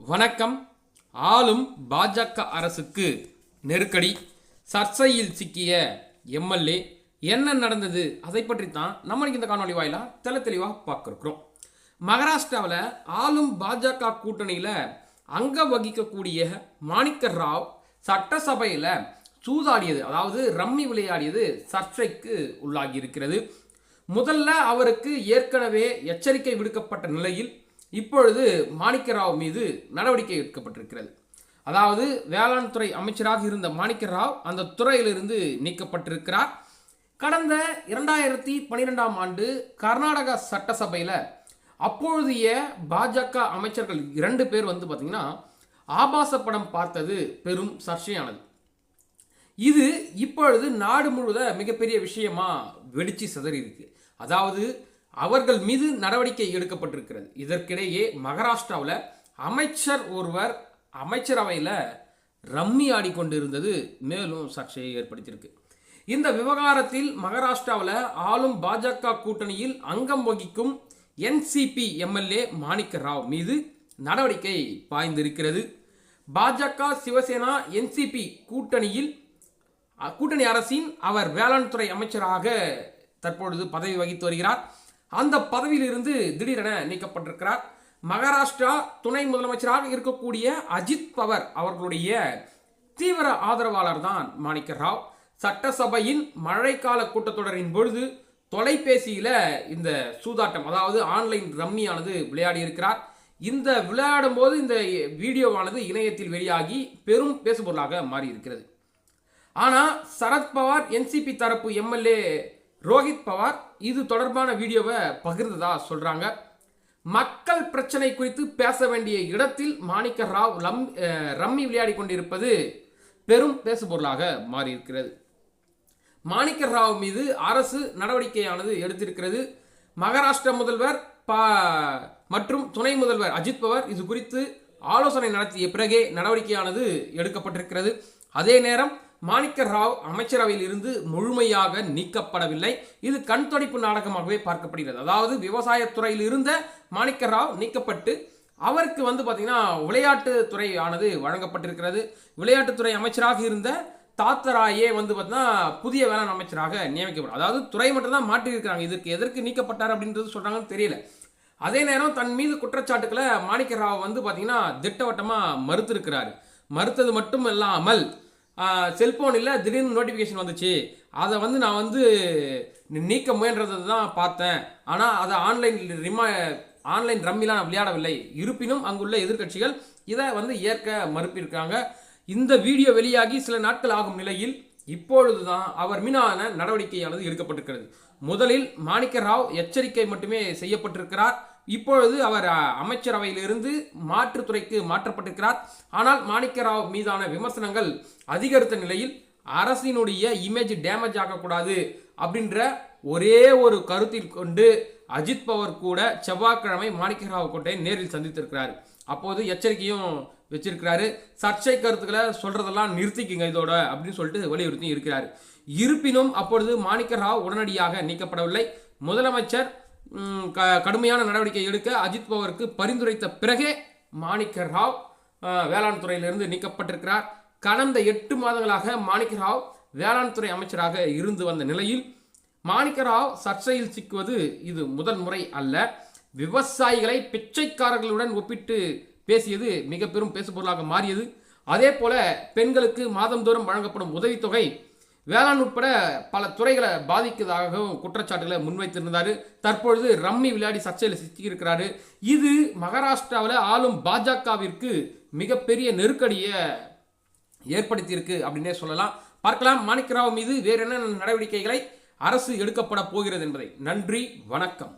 வணக்கம். ஆளும் பாஜக அரசுக்கு நெருக்கடி, சர்ச்சையில் சிக்கிய எம்எல்ஏ, என்ன நடந்தது அதை பற்றி தான் நம்ம இந்த காணொலி வாயிலா தெளிவாக பார்க்கிறோம். மகாராஷ்டிராவில் ஆளும் பாஜக கூட்டணியில் அங்கம் வகிக்கக்கூடிய மாணிக்க ராவ் சட்டசபையில் சூதாடியது, அதாவது ரம்மி விளையாடியது சர்ச்சைக்கு உள்ளாகி இருக்கிறது. முதல்ல அவருக்கு ஏற்கனவே எச்சரிக்கை விடுக்கப்பட்ட நிலையில் இப்பொழுது மாணிக்க ராவ் மீது நடவடிக்கை எடுக்கப்பட்டிருக்கிறது. அதாவது வேளாண் துறை அமைச்சராக இருந்த மாணிக்க ராவ் அந்த துறையிலிருந்து நீக்கப்பட்டிருக்கிறார். கடந்த 2012ஆம் ஆண்டு கர்நாடக சட்டசபையில் அப்பொழுதைய பாஜக அமைச்சர்கள் 2 பேர் பார்த்தீங்கன்னா ஆபாச படம் பார்த்தது பெரும் சர்ச்சையானது. இது இப்பொழுது நாடு முழுவதும் மிகப்பெரிய விஷயமா வெடிச்சு சிதறி இருக்கு. அதாவது அவர்கள் மீது நடவடிக்கை எடுக்கப்பட்டிருக்கிறது. இதற்கிடையே மகாராஷ்டிராவில் அமைச்சர் ஒருவர் அமைச்சரவையில் ரம்மி ஆடிக்கொண்டிருந்தது மேலும் சர்ச்சையை ஏற்படுத்தியிருக்கு. இந்த விவகாரத்தில் மகாராஷ்டிராவில் ஆளும் பாஜக கூட்டணியில் அங்கம் வகிக்கும் என்சிபி எம்எல்ஏ மாணிக்க ராவ் மீது நடவடிக்கை பாய்ந்திருக்கிறது. பாஜக சிவசேனா என்சிபி கூட்டணி அரசின் அவர் வேளாண் துறை அமைச்சராக தற்பொழுது பதவி வகித்து வருகிறார். அந்த பதவியிலிருந்து திடீரென நீக்கப்பட்டிருக்கிறார். மகாராஷ்டிரா துணை முதலமைச்சராக இருக்கக்கூடிய அஜித் பவர் அவர்களுடைய தீவிர ஆதரவாளர் தான் மாணிக்க ராவ். சட்டசபையின் மழைக்கால கூட்டத்தொடரின் பொழுது தொலைபேசியில இந்த சூதாட்டம், அதாவது ஆன்லைன் ரம்மியானது விளையாடி இருக்கிறார். இந்த விளையாடும் போது இந்த வீடியோவானது இணையத்தில் வெளியாகி பெரும் பேசுபொருளாக மாறி இருக்கிறது. ஆனா சரத்பவார் என்சிபி தரப்பு எம்எல்ஏ ரோஹித் பவார் இது தொடர்பான வீடியோவை பகிர்ந்ததா சொல்றாங்க. மக்கள் பிரச்சனை குறித்து பேச வேண்டிய இடத்தில் மாணிக்க ராவ் ரம்மி விளையாடி கொண்டிருப்பது பெரும் பேசுபொருளாக மாறியிருக்கிறது. மாணிக்க ராவ் மீது அரசு நடவடிக்கையானது எடுத்திருக்கிறது. மகாராஷ்டிர முதல்வர் மற்றும் துணை முதல்வர் அஜித் பவர் இது குறித்து ஆலோசனை நடத்திய பிறகே நடவடிக்கையானது எடுக்கப்பட்டிருக்கிறது. அதே நேரம் மாணிக்க ராவ் அமைச்சரவையில் இருந்து முழுமையாக நீக்கப்படவில்லை. இது கண் துடைப்பு நாடகமாகவே பார்க்கப்படுகிறது. அதாவது விவசாயத்துறையில் இருந்த மாணிக்க ராவ் நீக்கப்பட்டு அவருக்கு பார்த்தீங்கன்னா விளையாட்டுத்துறை ஆனது வழங்கப்பட்டிருக்கிறது. விளையாட்டுத்துறை அமைச்சராக இருந்த தாத்தராயே பார்த்தீங்கன்னா புதிய வேளாண் அமைச்சராக நியமிக்கப்படும். அதாவது துறை மட்டும் தான் மாற்றியிருக்கிறாங்க. இதற்கு எதற்கு நீக்கப்பட்டார் அப்படின்றது சொல்றாங்கன்னு தெரியல. அதே நேரம் தன் மீது குற்றச்சாட்டுக்களை மாணிக்க ராவ் பார்த்தீங்கன்னா திட்டவட்டமாக மறுத்திருக்கிறார். மறுத்தது மட்டும் இல்லாமல் செல்போனில் திடீர்னு நோட்டிஃபிகேஷன் வந்துச்சு, அதை நான் நீக்க முயன்றதை தான் பார்த்தேன். ஆனால் அதை ஆன்லைன் ரம்மிலாம் நான் விளையாடவில்லை. இருப்பினும் அங்குள்ள எதிர்கட்சிகள் இதை ஏற்க மறுப்பிருக்காங்க. இந்த வீடியோ வெளியாகி சில நாட்கள் ஆகும் நிலையில் இப்பொழுதுதான் அவர் மீதான நடவடிக்கையானது எடுக்கப்பட்டிருக்கிறது. முதலில் மாணிக்க ராவ் எச்சரிக்கை மட்டுமே செய்யப்பட்டிருக்கிறார். இப்பொழுது அவர் அமைச்சரவையிலிருந்து மாற்றுத்துறைக்கு மாற்றப்பட்டிருக்கிறார். ஆனால் மாணிக்க ராவ் மீதான விமர்சனங்கள் அதிகரித்த நிலையில் அரசினுடைய இமேஜ் டேமேஜ் ஆகக்கூடாது அப்படின்ற ஒரே ஒரு கருத்தில் கொண்டு அஜித் பவர் கூட செவ்வாய்க்கிழமை மாணிக்க ராவ் கோட்டையை நேரில் சந்தித்திருக்கிறார். அப்போது எச்சரிக்கையும் வச்சிருக்கிறாரு. சர்ச்சை கருத்துக்களை சொல்றதெல்லாம் நிறுத்திக்குங்க இதோட அப்படின்னு சொல்லிட்டு வலியுறுத்தி இருக்கிறார். இருப்பினும் அப்பொழுது மாணிக்க ராவ் உடனடியாக நீக்கப்படவில்லை. முதலமைச்சர் கடுமையான நடவடிக்கை எடுக்க அஜித் பவருக்கு பரிந்துரைத்த பிறகே மாணிக்க ராவ் வேளாண் துறையிலிருந்து நீக்கப்பட்டிருக்கிறார். கடந்த 8 மாதங்களாக மாணிக்க ராவ் வேளாண் துறை அமைச்சராக இருந்து வந்த நிலையில் மாணிக்க ராவ் சர்ச்சையில் சிக்குவது இது முதல் முறை அல்ல. விவசாயிகளை பிச்சைக்காரர்களுடன் ஒப்பிட்டு பேசியது மிக பெரும் பேசுபொருளாக மாறியது. அதே போல பெண்களுக்கு மாதந்தோறும் வழங்கப்படும் உதவித்தொகை வேளாண் உட்பட பல துறைகளை பாதிக்கிறதாகவும் குற்றச்சாட்டுகளை முன்வைத்திருந்தார். தற்பொழுது ரம்மி விளையாடி சர்ச்சையில் சிக்கியிருக்கிறாரு. இது மகாராஷ்டிராவில் ஆளும் பாஜகவிற்கு மிகப்பெரிய நெருக்கடியை ஏற்படுத்தியிருக்கு அப்படின்னே சொல்லலாம். பார்க்கலாம் மாணிக்க ராவ் மீது வேறு என்ன நடவடிக்கைகளை அரசு எடுக்கப்பட போகிறது என்பதை. நன்றி, வணக்கம்.